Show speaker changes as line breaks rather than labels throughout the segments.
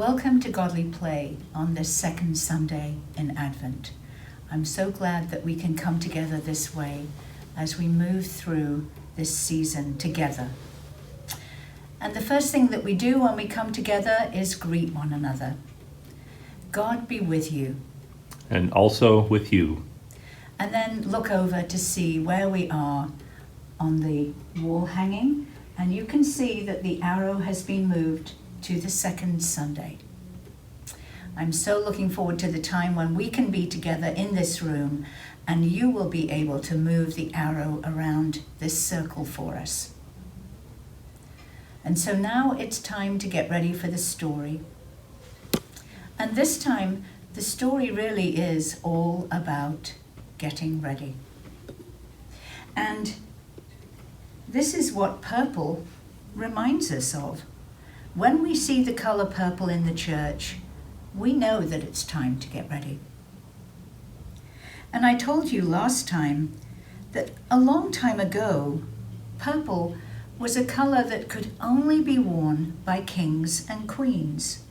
Welcome to Godly Play on this second Sunday in Advent. I'm so glad that we can come together this way as we move through this season together. And the first thing that we do when we come together is greet one another. God be with you.
And also with you.
And then look over to see where we are on the wall hanging, and you can see that the arrow has been moved to the second Sunday. I'm so looking forward to the time when we can be together in this room and you will be able to move the arrow around this circle for us. And so now it's time to get ready for the story. And this time, the story really is all about getting ready. And this is what purple reminds us of. When we see the color purple in the church, we know that it's time to get ready. And I told you last time that a long time ago, purple was a color that could only be worn by kings and queens.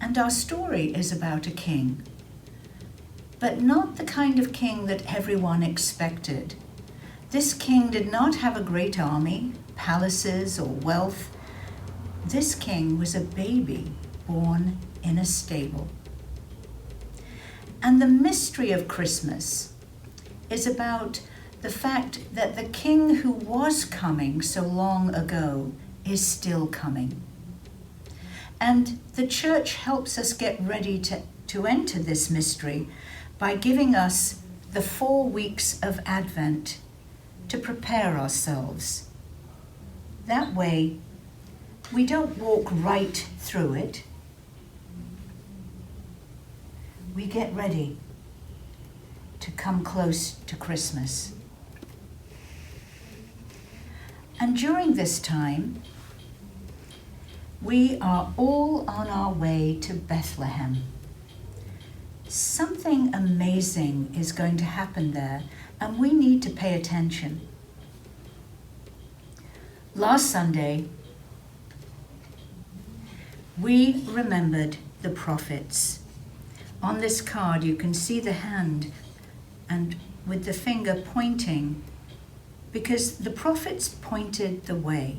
And our story is about a king, but not the kind of king that everyone expected. This king did not have a great army, palaces, or wealth. This king was a baby born in a stable. And the mystery of Christmas is about the fact that the king who was coming so long ago is still coming. And the church helps us get ready to enter this mystery by giving us the 4 weeks of Advent to prepare ourselves. That way, we don't walk right through it. We get ready to come close to Christmas. And during this time, we are all on our way to Bethlehem. Something amazing is going to happen there, and we need to pay attention. Last Sunday, we remembered the prophets. On this card, you can see the hand and with the finger pointing, because the prophets pointed the way.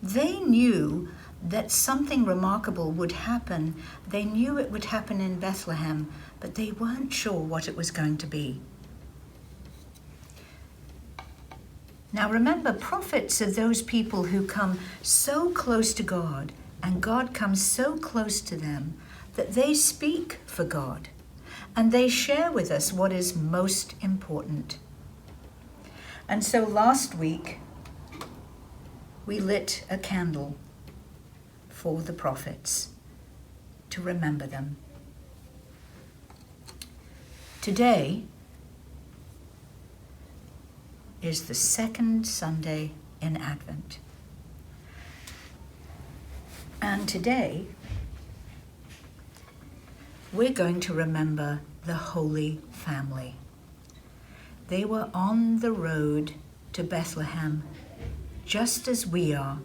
They knew that something remarkable would happen. They knew it would happen in Bethlehem, but they weren't sure what it was going to be. Now remember, prophets are those people who come so close to God, and God comes so close to them that they speak for God, and they share with us what is most important. And so last week, we lit a candle for the prophets to remember them. Today is the second Sunday in Advent. And today, we're going to remember the Holy Family. They were on the road to Bethlehem, just as we are.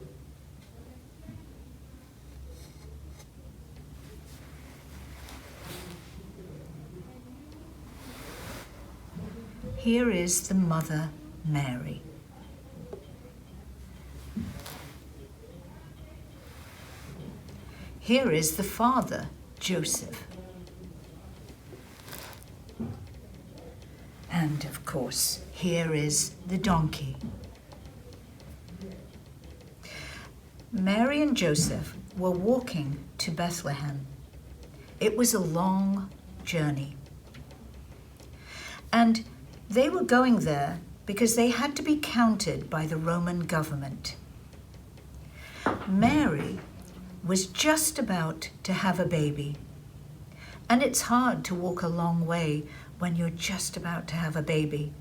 Here is the mother, Mary. Here is the father, Joseph. And of course, here is the donkey. Mary and Joseph were walking to Bethlehem. It was a long journey. And they were going there because they had to be counted by the Roman government. Mary was just about to have a baby. And it's hard to walk a long way when you're just about to have a baby.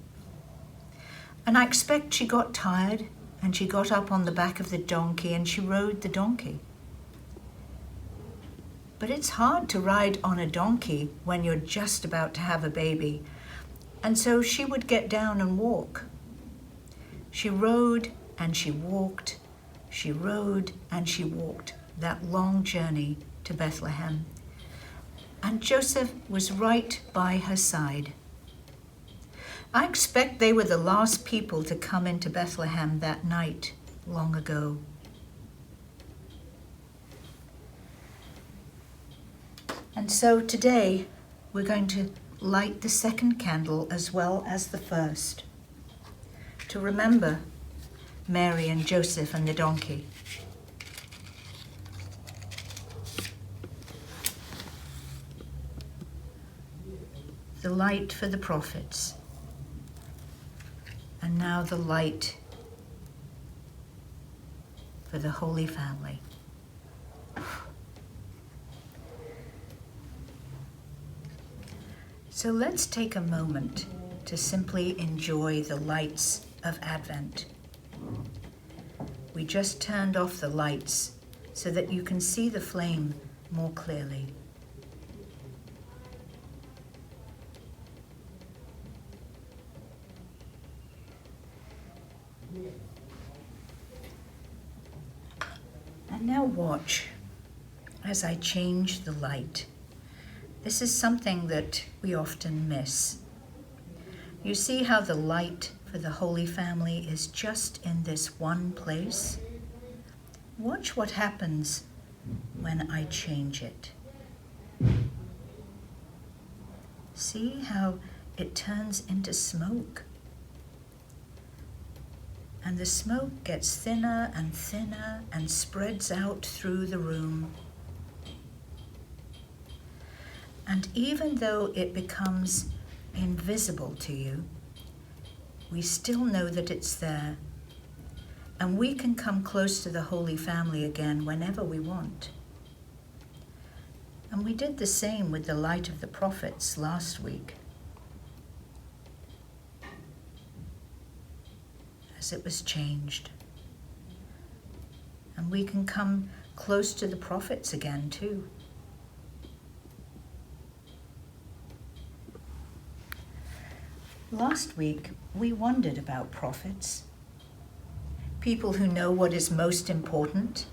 And I expect she got tired and she got up on the back of the donkey and she rode the donkey. But it's hard to ride on a donkey when you're just about to have a baby. And so she would get down and walk. She rode and she walked. She rode and she walked that long journey to Bethlehem. And Joseph was right by her side. I expect they were the last people to come into Bethlehem that night long ago. And so today we're going to light the second candle as well as the first, to remember Mary and Joseph and the donkey. The light for the prophets, and now the light for the Holy Family. So let's take a moment to simply enjoy the lights of Advent. We just turned off the lights so that you can see the flame more clearly. And now watch as I change the light. This is something that we often miss. You see how the light for the Holy Family is just in this one place? Watch what happens when I change it. See how it turns into smoke? And the smoke gets thinner and thinner and spreads out through the room. And even though it becomes invisible to you, we still know that it's there. And we can come close to the Holy Family again whenever we want. And we did the same with the light of the prophets last week, as it was changed. And we can come close to the prophets again too. Last week, we wondered about prophets, people who know what is most important.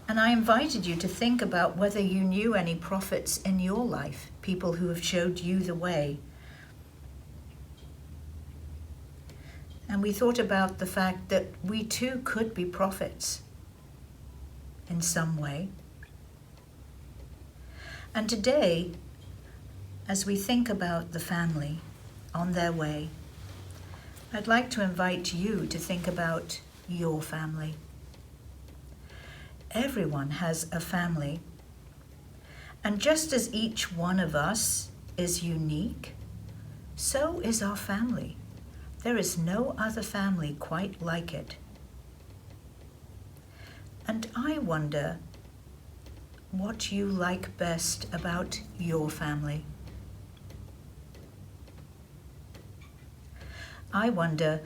And I invited you to think about whether you knew any prophets in your life, people who have showed you the way. And we thought about the fact that we too could be prophets in some way. And today, as we think about the family on their way, I'd like to invite you to think about your family. Everyone has a family, and just as each one of us is unique, so is our family. There is no other family quite like it. And I wonder what you like best about your family. I wonder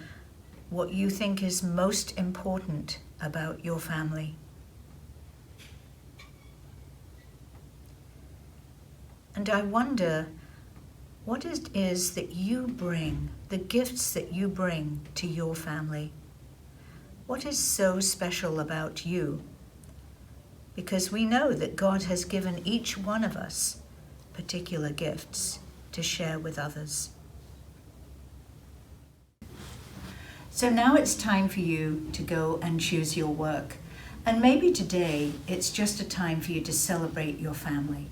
what you think is most important about your family. And I wonder what it is that you bring, the gifts that you bring to your family. What is so special about you? Because we know that God has given each one of us particular gifts to share with others. So now it's time for you to go and choose your work. And maybe today it's just a time for you to celebrate your family.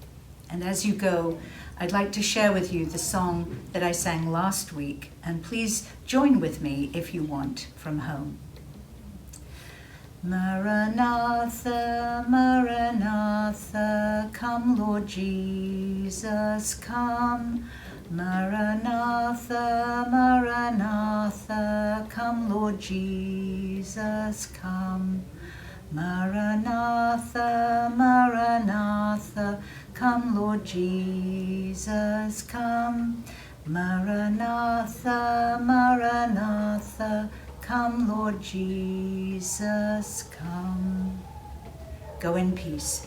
And as you go, I'd like to share with you the song that I sang last week. And please join with me if you want from home. Maranatha, Maranatha, come Lord Jesus, come. Maranatha, Maranatha, come Lord Jesus, come. Maranatha, Maranatha, come Lord Jesus, come. Maranatha, Maranatha, come Lord Jesus, come. Go in peace.